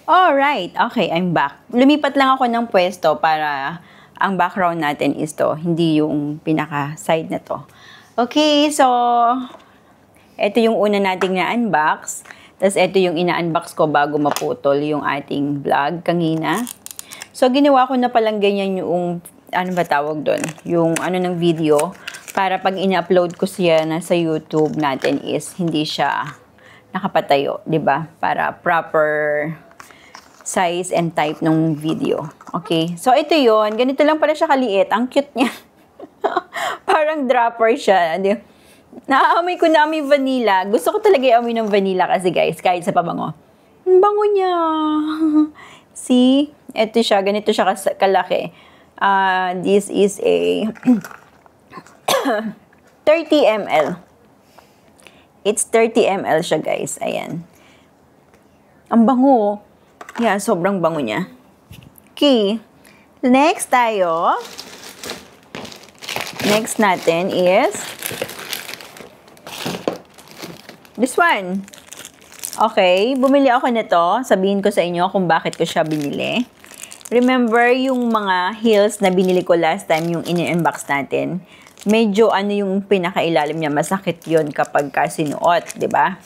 Alright, okay, I'm back. Lumipat lang ako ng pwesto para ang background natin is to, hindi yung pinaka-side na to. Okay, so, ito yung una nating na-unbox. Tapos, ito yung ina-unbox ko bago maputol yung ating vlog kanina. So, ginawa ko na palang ganyan yung, ano ba tawag doon? Yung ano ng video, para pag ina-upload ko siya na sa YouTube natin is hindi siya nakapatayo, 'di ba? Para proper size and type ng video. Okay? So, ito yon. Ganito lang pala siya kaliit. Ang cute niya. Parang dropper siya. Naaamoy ko na amoy vanilla. Gusto ko talaga i-amoy ng vanilla kasi guys, kahit sa pabango. Ang bango niya. See? Ito siya. Ganito siya kalaki. This is a 30 ml. It's 30 ml siya guys. Ayan. Ang bango. Yeah, sobrang bango niya. Okay. Next tayo. Next natin is this one. Okay. Bumili ako nito. Sabihin ko sa inyo kung bakit ko siya binili. Remember yung mga heels na binili ko last time, yung ini-unbox natin. Medyo ano yung pinakailalim niya. Masakit yon kapag sinuot, di ba?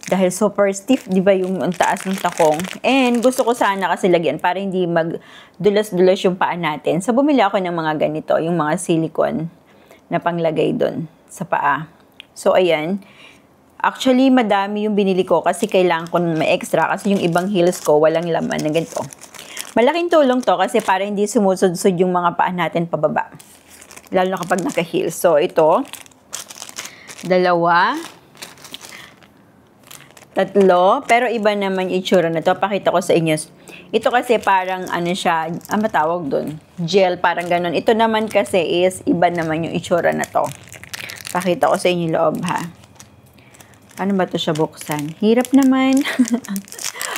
Dahil super stiff, di ba, yung taas ng takong. And gusto ko sana kasi lagyan para hindi magdulas-dulas yung paa natin. So, bumili ako ng mga ganito, yung mga silicone na panglagay doon sa paa. So, ayan. Actually, madami yung binili ko kasi kailangan ko may extra kasi yung ibang heels ko walang laman na ganito. Malaking tulong to kasi para hindi sumusud-sud yung mga paa natin pababa. Lalo na kapag naka-heels. So, ito. 2. 3, pero iba naman yung itsura na to. Pakita ko sa inyo. Ito kasi parang ano siya, matawag doon, gel, parang ganun. Ito naman kasi is, iba naman yung itsura na to. Pakita ko sa inyo yung loob, ha. Paano ba to siya buksan? Hirap naman.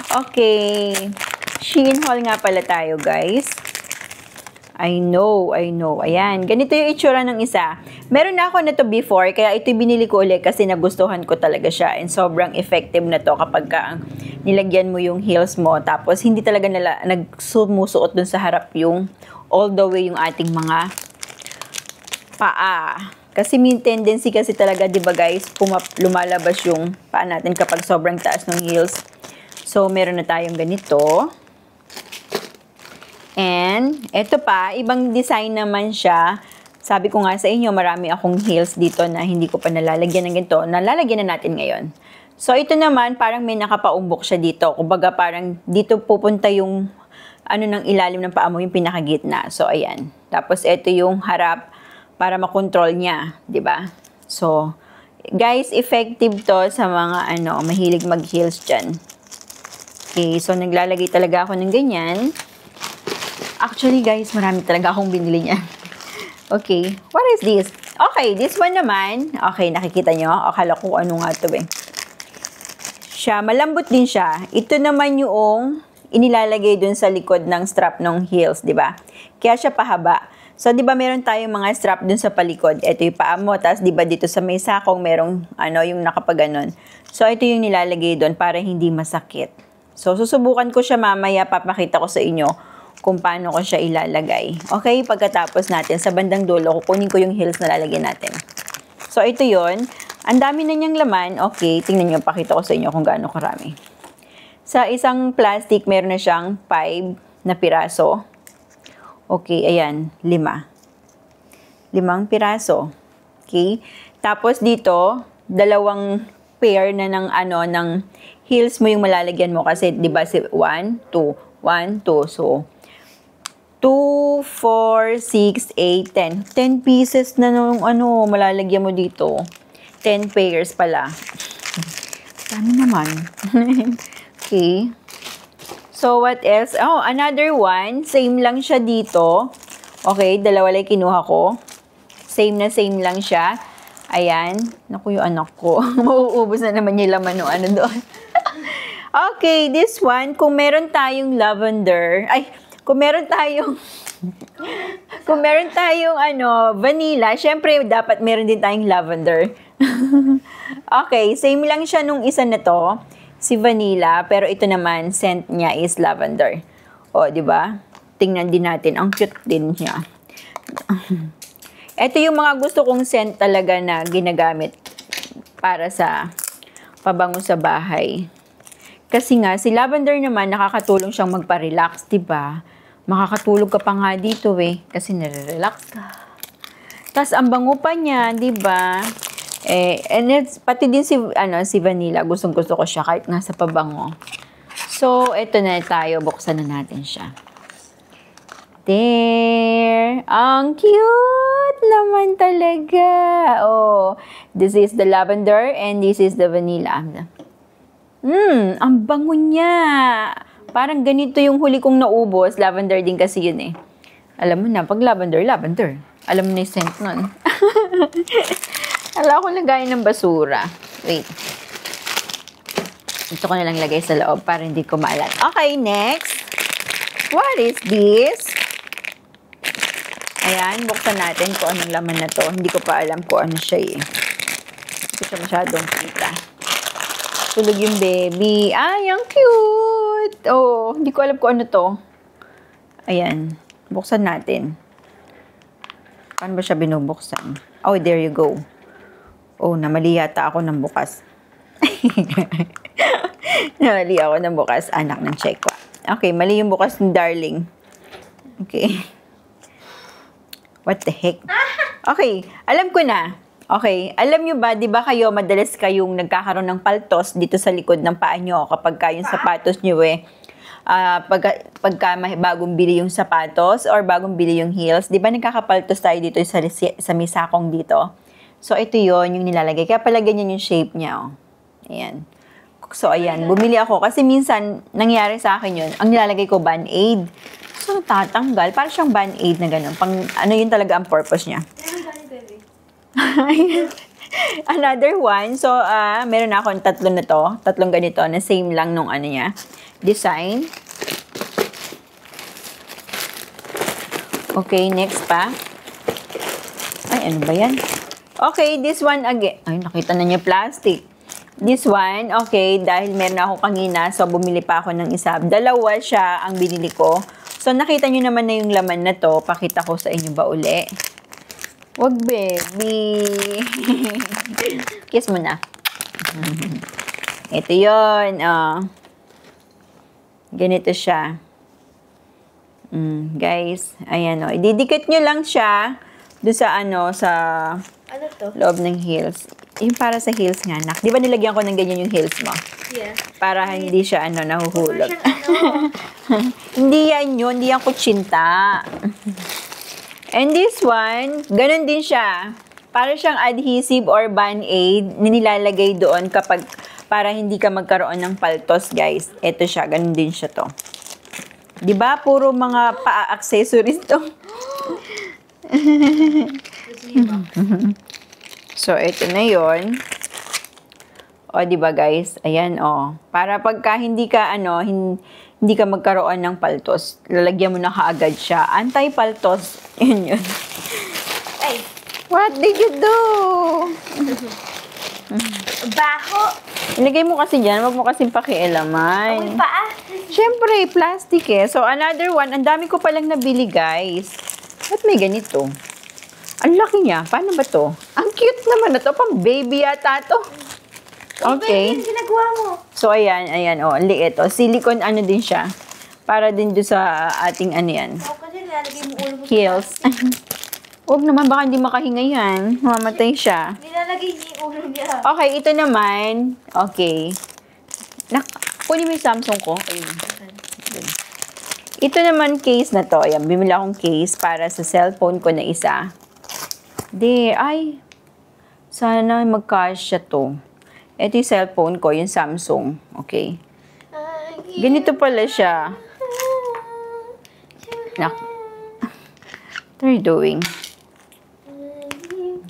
Okay. Shein haul nga pala tayo, guys. I know. Ayan. Ganito yung itsura ng isa. Meron na ako na to before, kaya ito binili ko ulit kasi nagustuhan ko talaga siya. And sobrang effective na to kapag nilagyan mo yung heels mo. Tapos, hindi talaga nagsumusuot dun sa harap yung all the way yung ating mga paa. Kasi may tendency kasi talaga, di ba guys, lumalabas yung paa natin kapag sobrang taas ng heels. So, meron na tayong ganito. And, eto pa, ibang design naman siya. Sabi ko nga sa inyo, marami akong heels dito na hindi ko pa nalalagyan ng ganito. Nalalagyan na natin ngayon. So, ito naman, parang may nakapaumbok siya dito. Kumbaga, parang dito pupunta yung, ano ng ilalim ng paa mo, yung pinakagitna. So, ayan. Tapos, ito yung harap para makontrol niya. 'Di ba? So, guys, effective to sa mga, mahilig mag-heels dyan. Okay, so, naglalagay talaga ako ng ganyan. Actually, guys, marami talaga akong binili niya. Okay. What is this? Okay, this one naman. Okay, nakikita nyo? Akala ko ano nga ito eh. Siya, malambot din siya. Ito naman yung inilalagay dun sa likod ng strap ng heels, di ba? Kaya siya pahaba. So, di ba meron tayong mga strap dun sa palikod? Ito yung paa mo. Tapos, di ba dito sa may sakong merong, yung nakapaganon. So, ito yung nilalagay dun para hindi masakit. So, susubukan ko siya mamaya. Papakita ko sa inyo kung paano ko siya ilalagay. Okay, pagkatapos natin, sa bandang dulo, kukunin ko yung heels na lalagyan natin. So, ito yon. Ang dami na niyang laman. Okay, tingnan niyo, pakita ko sa inyo kung gaano karami. Sa isang plastic, meron na siyang 5 na piraso. Okay, ayan, 5. 5 piraso. Okay, tapos dito, 2 pair na ng heels mo yung malalagyan mo kasi, di ba, 1, 2, 1, 2, so, 2, 4, 6, 8, 10. 10 pieces na nung malalagyan mo dito. 10 pairs pala. Dami naman. Okay. So, what else? Oh, another one. Same lang siya dito. Okay, 2 lang kinuha ko. Same lang siya. Ayan. Naku, yung anak ko. Mauubos na naman yung laman ng doon. Okay, this one. Kung meron tayong lavender. Kung meron tayong vanilla, syempre dapat meron din tayong lavender. Okay, same lang siya nung isa na to. si vanilla, pero ito naman, scent niya is lavender. O, di ba? Tingnan din natin. Ang cute din niya. Ito yung mga gusto kong scent talaga na ginagamit para sa pabango sa bahay. Kasi nga, si lavender naman, nakakatulong siyang magpa-relax, di ba? Makakatulog ka pa nga dito kasi nare-relax ka. Tapos, ang bango pa niya, di ba? And pati din si vanilla, gustong-gusto ko siya kahit nga sa pabango. So, ito na tayo. Buksan na natin siya. There! Ang cute naman talaga! Oh, this is the lavender and this is the vanilla. Ang bango niya! Parang ganito yung huli kong naubos. Lavender din kasi yun Alam mo na, pag lavender, lavender. Alam mo na yung scent nun. Alam ko lagay ng basura. Wait. Ito ko na lang lagay sa loob para hindi ko maalat. Okay, next. What is this? Ayan, buksan natin kung anong laman na to. Hindi ko pa alam kung ano siya Hindi ko siya masyadong kita. Tulog yung baby. Ay, ang cute! Oh, hindi ko alam kung ano to. Ayan, buksan natin. Paano ba siya binubuksan? Oh, there you go. Oh, namali yata ako ng bukas. Namali ako ng bukas, anak ng Chekwa. Okay, mali yung bukas ng darling. Okay. What the heck? Okay, alam ko na. Okay, alam nyo ba, di ba kayo, madalas kayong nagkakaroon ng paltos dito sa likod ng paa nyo kapag yung sapatos nyo pagka bagong bili yung sapatos or bagong bili yung heels, di ba nagkakapaltos tayo dito sa misakong dito? So, ito yon yung nilalagay. Kaya pala ganyan yung shape niya. Ayan. So, ayan. Bumili ako. Kasi minsan, nangyari sa akin yun. Ang nilalagay ko, Band-Aid. So, tatanggal. Parang siyang Band-Aid na gano'n. Ano yun talaga ang purpose niya. Another one. So, meron na akong tatlong na to. Tatlong ganito na same lang nung ano niya. Design. Okay, next pa. Ay, ano ba yan? Okay, this one again. Ay, nakita na niya plastic. This one, okay, dahil meron ako kanina, so bumili pa ako ng isa. Dalawa siya ang binili ko. So, nakita nyo naman na yung laman na to. Pakita ko sa inyo ba uli? Wag, baby. Kiss mo na. Ito yun. Ganito siya. Guys, ayan ididikit nyo lang siya doon sa ano to? Loob ng heels. Yung para sa heels nga, nak. Di ba nilagyan ko ng ganyan yung heels mo? Yeah. Para hindi siya, nahuhulog. Hindi yan yun. Hindi yan kutsinta. And this one, ganun din siya. Para siyang adhesive or Band-Aid na nilalagay doon para hindi ka magkaroon ng paltos, guys. Ito siya. Ganun din siya to. Di ba? Puro mga pa-accessories to. So, ito na yon. O, diba guys? Ayan, para pagka hindi ka, hindi ka magkaroon ng paltos, lalagyan mo na kaagad siya. Anti-paltos. Yun. Ay! What did you do? Baho! Ilagay mo kasi dyan. Huwag mo kasing pakialaman. Amoy paa! Siyempre, plastic So, another one. Ang dami ko palang nabili, guys. Ba't may ganito? Ang laki niya. Paano ba to? Ang cute naman na to. Pang baby yata to. Okay. Ano ginagawa mo? So, ayan. Ang liit. Silicone din siya. Para din doon sa ating yan. Kasi nilalagay mo ulo mo Heels. Huwag naman. Baka hindi makahinga yan. Mamatay siya. Nilalagay niya yung ulo niya. Okay. Ito naman. Okay. Kunin mo yung Samsung ko. Ayun. Ito naman case na to. Ayan. Bimili akong case para sa cellphone ko na isa. Ay, sana magkasya to. Ito yung cellphone ko, yung Samsung. Okay. Ganito pala siya. What are you doing?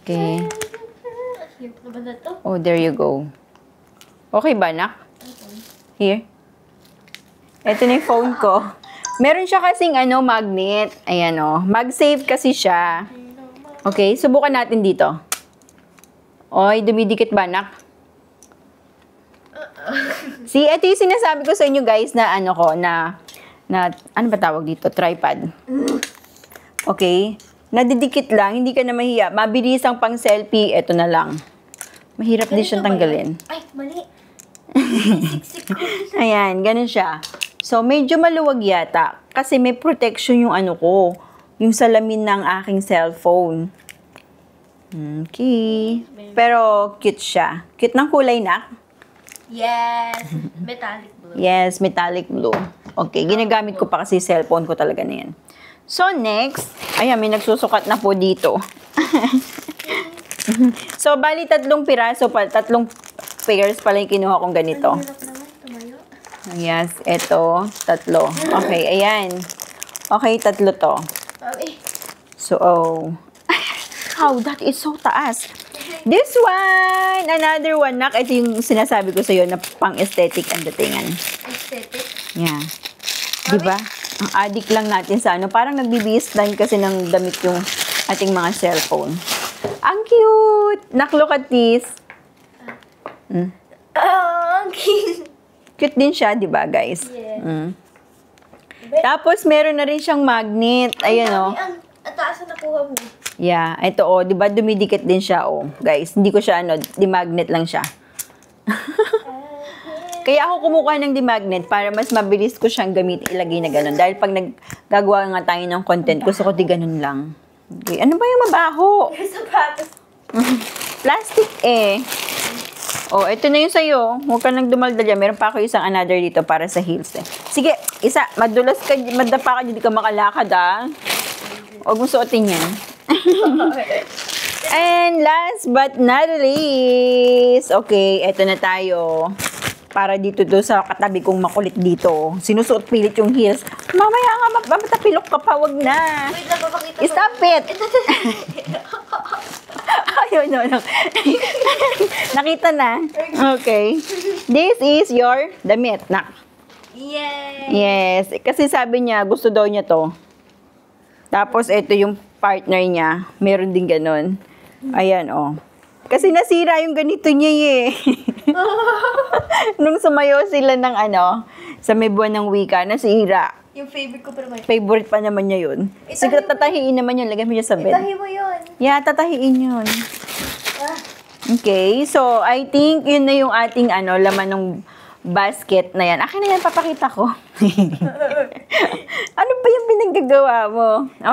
Okay. Oh, there you go. Okay ba, nak? Here. Ito na yung phone ko. Meron siya kasing magnet. Ayan Mag-save kasi siya. Okay, subukan natin dito. Oy, dumidikit ba, nak? See, ito yung sinasabi ko sa inyo guys na ano ko, na ano ba tawag dito? Tripod. Okay? Nadidikit lang, hindi ka na mahiya. Mabilis ang pang selfie, ito na lang. Mahirap din siyang tanggalin. Ay, mali. Ayan, ganun siya. So, medyo maluwag yata. Kasi may protection yung ano ko. Yung salamin ng aking cellphone. Okay. Pero, cute siya. Cute ng kulay na. Yes. Metallic blue. Yes, metallic blue. Okay, ginagamit ko pa kasi cellphone ko talaga na yan. So, next. Ayan, may nagsusukat na po dito. So, bali 3 piraso pa. 3 pairs pala yung kinuha kong ganito. Ang hirap naman, tumayo. Yes, eto, 3. Okay, ayan. Okay, 3 to. Ay, So, oh. How? That is so taas. This one! Another one, nak. Ito yung sinasabi ko sa'yo na pang-aesthetic ang datingan. aesthetic. Yeah. Diba? Ang addict lang natin sa ano. Parang nagbibihis lang kasi ng damit yung ating mga cellphone. Ang cute! Nak, look at this. Ang cute. Cute din siya, di ba, guys? Yeah. Tapos, meron na rin siyang magnet. Ayan, oh. Ang taas na nakuha mo. Yeah, ito, oh. Di ba, dumidikit din siya, oh. Guys, hindi ko siya, ano, di-magnet lang siya. Kaya ako kumukuha ng di-magnet para mas mabilis ko siyang gamitin, ilagay na ganun. Dahil pag naggagawa nga tayo ng content, gusto ko di ganun lang. Okay. Ano ba yung mabaho? Sapatos. Plastic, eh. Oh, ito na yung sa'yo. Huwag ka nang dumaldal yan. Meron pa ako isang another dito para sa heels, eh. Sige, isa. Madulas ka, madapa ka, hindi ka makalakad, ah. Huwag mo suotin yan. And last but not least, okay, eto na tayo. Para dito sa katabi kong makulit dito. Sinusuot pilit yung heels. Mamaya nga, matapilok ka pa, wag na. Wait lang, papakita ko. Stop it! Ayun, no. Nakita na. Okay. This is your damit, nak. Yay! Yes. Kasi sabi niya, gusto daw niya to. Tapos, ito yung partner niya. Meron din ganun. Ayan, oh. Kasi nasira yung ganito niya, eh. Nung sumayo sila ng ano, sa may buwan ng wika, nasira. Yung favorite ko pero may... Favorite pa naman niya yun. Siguro tatahiin naman yun. Lagyan mo niya sa bed. Itahi mo yun. Yeah, tatahiin yun. Ah, Okay, so I think yun na yung ating ano, laman ng basket na yan. Akin na yan, papakita ko. Ano ba yung pinaggagawa mo?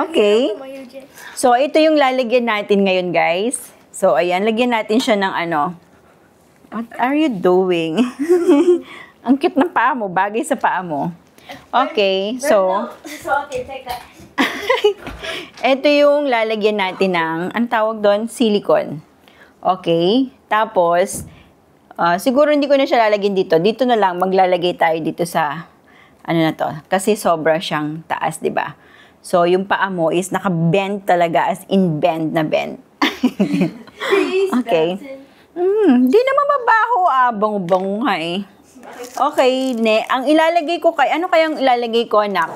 Okay. tumayo dyan. So, ito yung lalagyan natin ngayon, guys. So, ayan, lagyan natin siya ng ano. What are you doing? Ang cute ng paa mo, bagay sa paa mo. Okay, so, Okay, teka. ito yung lalagyan natin ng, ang tawag doon, silicone. Okay, tapos, siguro hindi ko na siya lalagyan dito. Dito na lang, maglalagay tayo dito sa, ano na to, kasi sobra siyang taas, di ba? So, yung paa mo is naka-bend talaga, as in bend na bend. Okay. Di naman mabaho, bango-bango nga eh. Okay, ang ilalagay ko ano kayang ilalagay ko, anak?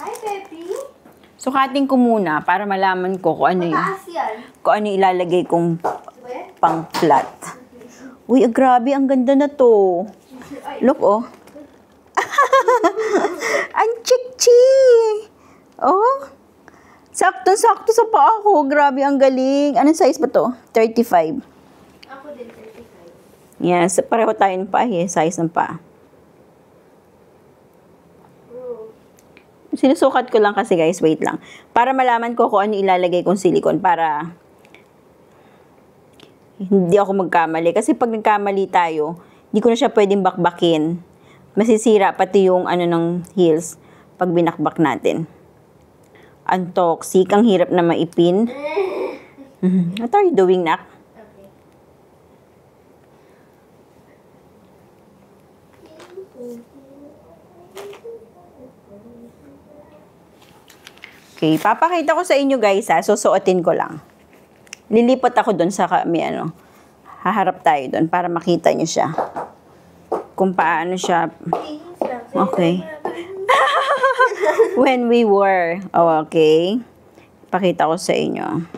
Hi, Peppy. Sukatin ko muna para malaman ko kung ano yung, Mataas yan. kung ano ilalagay kong Diba yan? pang flat. Uy, grabe, ang ganda na to. Look, oh. Ang chik-chi. Oh. Sakto-sakto sa paa ko. Grabe, ang galing. Anong size ba to? 35. Ako din, 35. Yes, pareho tayo ng paa, eh. Size ng paa. Sinusukat ko lang kasi, guys. Wait lang. Para malaman ko kung ano ilalagay kong silicone para hindi ako magkamali. Kasi pag nagkamali tayo, hindi ko na siya pwedeng bakbakin. Masisira pati yung ano ng heels pag binakbak natin. Ang toxic, ang hirap na maipin. What are you doing, nak? Okay. Okay, papakita ko sa inyo, guys, ha. Susuotin ko lang. Lilipat ako doon sa haharap tayo doon para makita nyo siya. Kung paano siya. Okay. When we were. Oh, okay. Pakita ko sa inyo.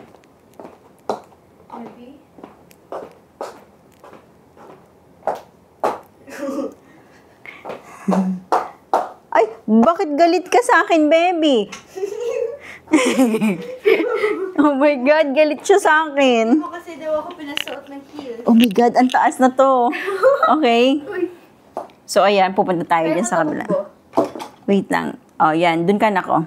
Bakit galit ka sa akin, baby? Oh my God, galit siya sa akin. Ako kasi daw ako pinasuot ng heels. Oh my God, ang taas na to. Okay. So, ayan, pupunta tayo dyan sa kabila. Wait lang. Oh, yan. Dun ka na ko.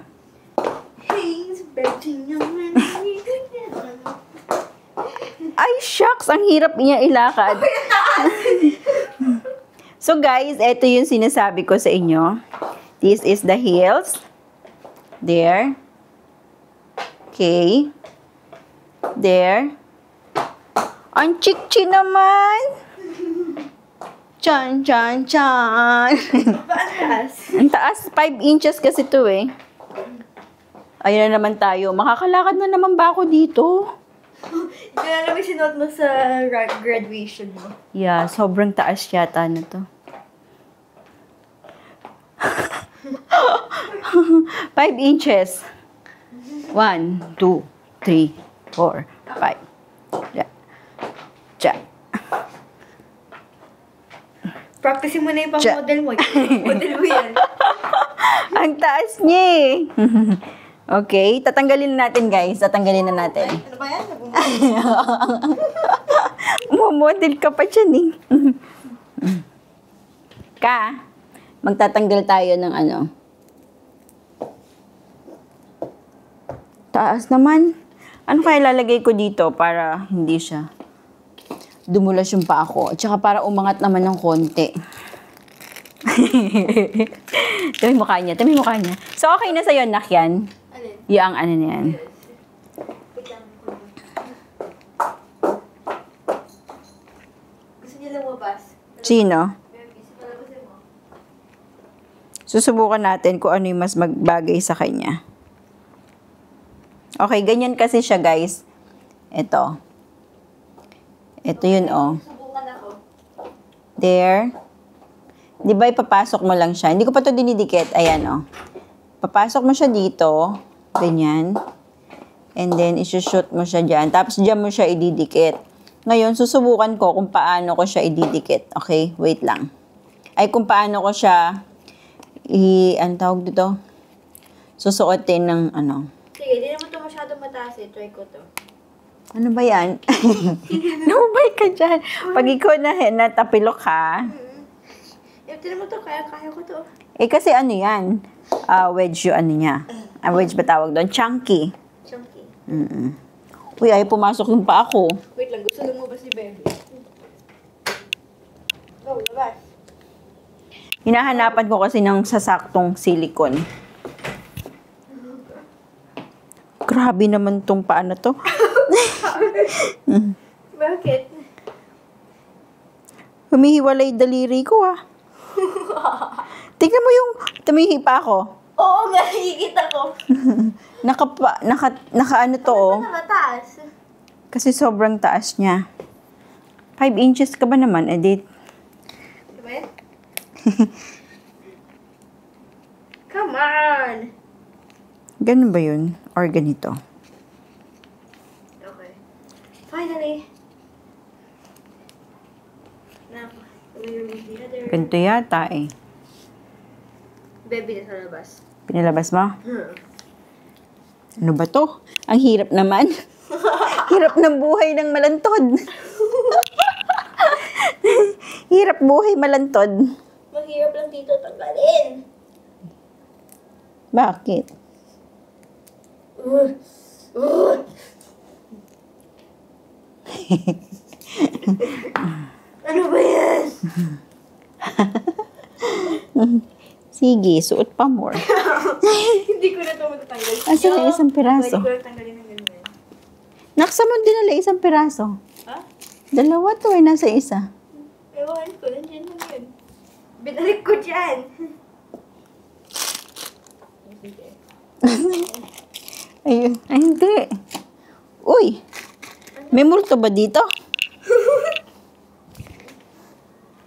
Ay, shucks! Ang hirap niya ilakad. So, guys, ito yung sinasabi ko sa inyo. This is the heels. There. Okay. There. Ang chik-chi naman. Chan, chan, chan. Ang taas. 5 inches kasi to eh. Ayun na naman tayo. Makakalakad na naman ba ako dito? Hindi na namin sinuot mo sa graduation mo. Yeah, sobrang taas yata na to. 5 inches. 1, 2, 3, 4, 5. Yeah. Cha. Practicing mo na yung pang-model mo. Model mo yan. Ang taas niya eh. Okay, tatanggalin na natin guys. Tatanggalin na natin. Ano ba yan? Umamodel ka pa dyan eh. Ka, magtatanggal tayo ng ano. Taas naman. Ano kaya lalagay ko dito para hindi siya dumulas yung paa ko. At saka para umangat naman ng konti. Ito yung mukha niya. Ito yung mukha niya. So, okay na sa'yo, nak yan? Alin? Yung ano na yan. Gusto niya lumabas. Sino? Baby, palabasin mo. Susubukan natin kung ano yung mas magbagay sa kanya. Okay, ganyan kasi siya, guys. Ito. Ito yun, oh. Subukan ako. There. Di ba ipapasok mo lang siya? Hindi ko pa to dinidikit. Ayan, oh. Papasok mo siya dito. Ganyan. And then, isushoot mo siya dyan. Tapos, dyan mo siya ididikit. Ngayon, susubukan ko kung paano ko siya ididikit. Okay? Wait lang. Ay, kung paano ko siya ano tawag dito? Susuotin ng ano. Sige, di naman ito masyadong mataas eh. Try ko to. Ano ba yan? Lumabay ka dyan. Pag ikaw natapilok ka, Di naman to, kaya ko to. eh kasi ano yan? Wedge yung ano niya. Wedge ba tawag doon? Chunky. Chunky. Uy, ay pumasok yung pa ako. Wait lang, gusto lumabas si Baby. Go, labas. Hinahanapan ko kasi ng sasaktong silicone. Grabe naman tong paa na to. Bakit? Humihiwalay daliri ko ah. Tignan mo yung tumihi pa ako. Oo nga, higita ko. Naka ano to oh. Ano na mataas? Kasi sobrang taas niya. 5 inches ka ba naman, edit? Diba yan? Come on! Ganun ba yun? Or ganito? Okay. Finally! Now, we'll remove the other. Ganito yata eh. Baby na sa labas. Pinalabas mo? Ano ba to? Ang hirap naman. Hirap ng buhay ng malantod. Hirap buhay malantod. Mahirap lang dito tanggalin. Bakit? Ano ba yan? Sige, suot pa more. Hindi ko na ito matatanggal. Asan na isang piraso? Pwede ko lang tanggalin ng ganun. Naksa mo dinala isang piraso. Ha? Dalawa to eh, nasa isa. Ewan ko, nandiyan lang yun. Binalik ko dyan. Sige. Ayun. Ay, hindi. Uy! May multo ba dito?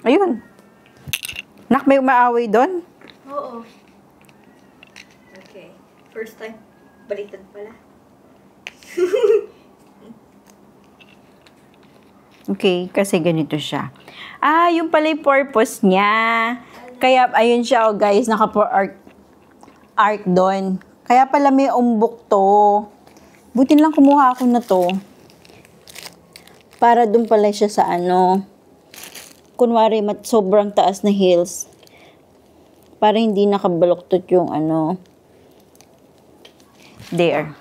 Ayun. Nak, may umaaway doon? Oo. Okay. First time. Baliktad pala. Okay, kasi ganito siya. Ah, yung pala yung purpose niya. Kaya, ayun siya, oh, guys, arc doon. Kaya pala may umbok to. Buti lang kumuha ako na to. Para doon pala siya sa ano. Kunwari, sobrang taas na heels. Para hindi nakabaluktot yung ano. There.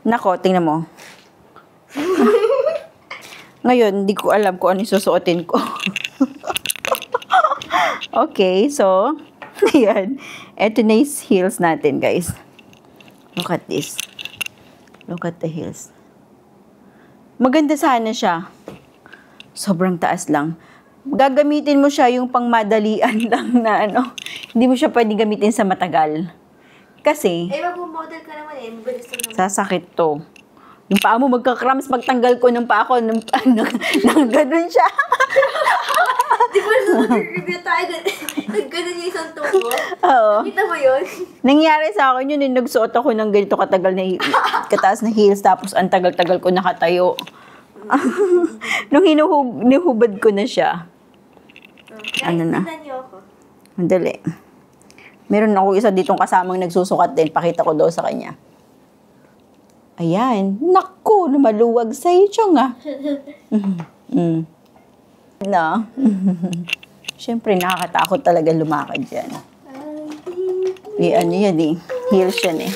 Nako, tingnan mo. Ngayon, hindi ko alam kung ano yung susuotin ko. Okay, so, ayan. Ito na yung heels natin, guys. Look at this. Look at the heels. Maganda sana siya. Sobrang taas lang. Gagamitin mo siya yung pangmadalian lang na ano. Hindi mo siya pwedeng gamitin sa matagal. Kasi, mag-model ka naman eh. Mabilis naman. sasakit to. Yung paa mo magka-cramps pagtanggal ko ng paa ko nang ganun siya. Di ba sa review tayo, nag-ganon yung isang tubo? Oo. Kita mo yun? Nangyari sa akin yun, nagsuot ako ng ganito katagal na kataas na heels, tapos ang tagal-tagal ko nakatayo. Nung hinuhubad ko na siya. Ano na? Tignan niyo ako. Madali. Meron ako isa ditong kasamang nagsusukat din. Pakita ko daw sa kanya. Ayan. Naku, maluwag sa'yo, Chong, ah. No. Siyempre, nakakatakot talaga lumakad dyan. Ano yan eh. Heels yan eh.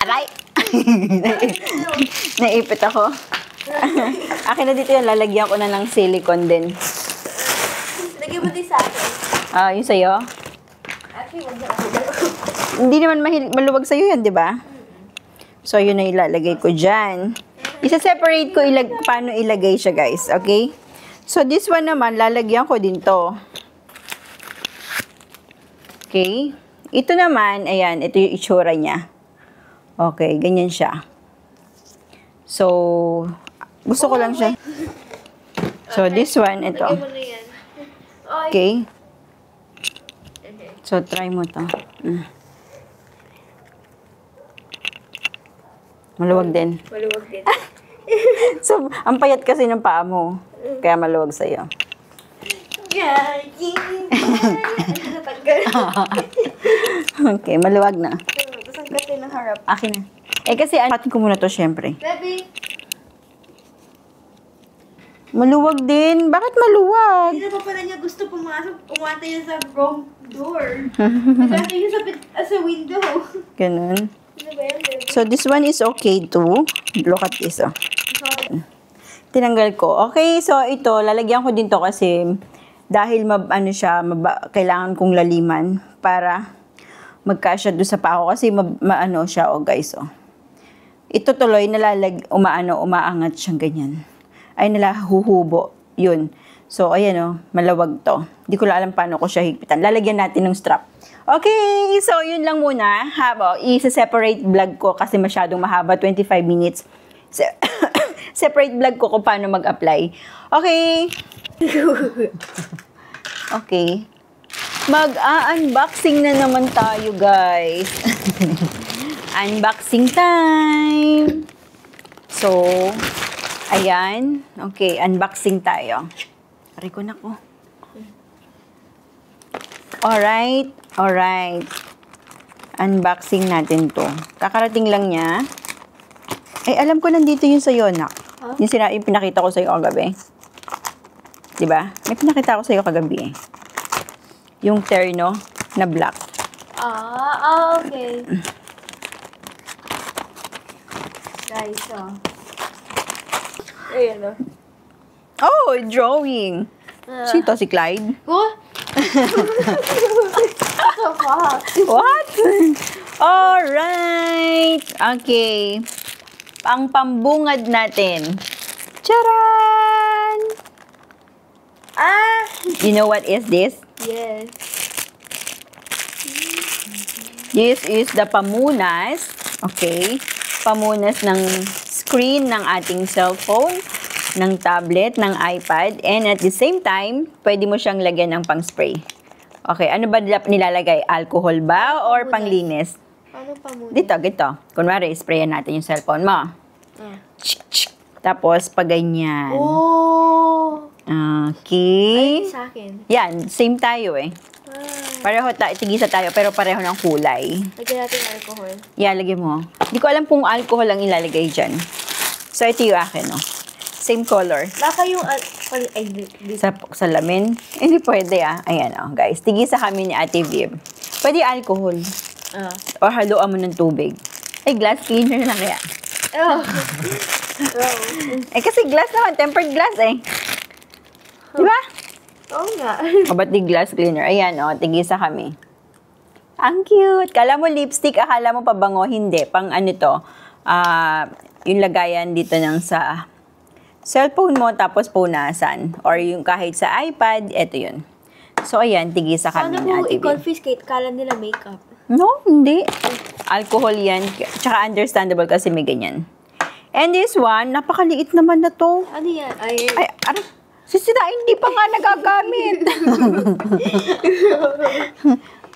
Aray! Naipit ako. Akin na dito yan. Lalagyan ko na ng silicone din. Lagyan mo din sa akin. Ah, yung sa'yo? Actually, wag na Hindi naman maluwag sa'yo yan, di ba? So, yun na ilalagay ko dyan. Isa-separate ko paano ilagay siya, guys. Okay? So, this one naman, lalagyan ko din to. Okay? Ito naman, ayan, ito yung itsura niya. Okay, ganyan siya. So, gusto ko lang siya. So, this one, ito. Lagyan mo na yan. Okay? Okay. So, try mo to. Maluwag din. Maluwag din. So, ang payat kasi ng paa mo. Kaya maluwag sa'yo. Natanggal. Okay, maluwag na. Tapos ang gati ng harap. Akin na. Eh kasi, atin ko muna to syempre. Baby, Maluwag din. Bakit maluwag? hindi na pa pala niya gusto pumasok. Umata yun sa wrong door. Nagkata yun sa window. Ganun. Ano ba yan, baby? So, this one is okay too. Look at this, oh. Tinanggal ko. Okay, so ito, lalagyan ko din to kasi dahil kailangan kong laliman para magkasya doon sa paa ko kasi maano siya, oh guys, oh. Ito tuloy, umaangat siyang ganyan. Ay, nalahuhubo. Yun. So, ayan, oh, malawag to. Hindi ko alam paano ko siya higpitan. Lalagyan natin ng strap. Okay, so yun lang muna. I-separate vlog ko kasi masyadong mahaba, 25 minutes. Separate vlog ko kung paano mag-apply. Okay. Okay. Mag-unboxing na naman tayo, guys. Unboxing time. So, ayan. Okay, unboxing tayo. Aray ko na ko. Alright. Alright. Unboxing natin to. Kakarating lang niya. Ay, alam ko nandito yung sa'yo, nak. Huh? Yung pinakita ko sa'yo kagabi. Diba? May pinakita ko sa'yo kagabi eh. Yung terno na black. Okay. Guys, ayan, Oh, drawing. Sino to? Si Clyde? What? What the fuck? What? Alright. Okay. Ang pambungad natin. Charan! You know what is this? Yes. This is the pamunas. Okay. Pamunas ng screen ng ating cellphone, ng tablet, ng iPad, and at the same time, pwede mo siyang lagyan ng pang-spray. Okay, ano ba nilalagay? Alcohol ba or panglinis? Paano pa muna? Dito. Kunwari, sprayan natin yung cellphone mo. Tapos, pag ganyan. Oh! Okay. Sa akin. Yan, same tayo eh. Pareho tigisa tayo, pero pareho ng kulay. Lagyan natin ng alcohol. Yan, lagyan mo. Hindi ko alam kung alcohol ang ilalagay dyan. So, ito yung akin, no? Same color. Baka yung... Sa lamin. Hindi pwede, ah. Ayan, oh, guys. Tigisa kami ni Ate Viv. Pwede alcohol. Or haluan mo ng tubig. Ay, glass cleaner na lang kaya. Oh. Kasi glass naman. Tempered glass, eh. Diba? Oo nga. O, ba't di glass cleaner? Ayan, oh. Tigisa kami. Ang cute. Kala mo lipstick, akala mo pabango. Hindi. Pang ano to. Yung lagayan dito ng sa cellphone mo, tapos punasan. Or yung kahit sa iPad, eto yun. So, ayan, tigisa kami Sana ni mo Ate Viv. i-confiscate, kala nila makeup. No, hindi. Alcohol yan. Tsaka understandable kasi may ganyan. And this one, napakaliit naman na to. Ano yan? Ay, Ano? Sisirain, hindi pa nga nagagamit.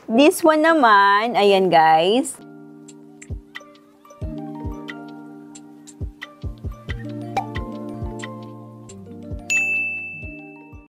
This one naman, ayan guys.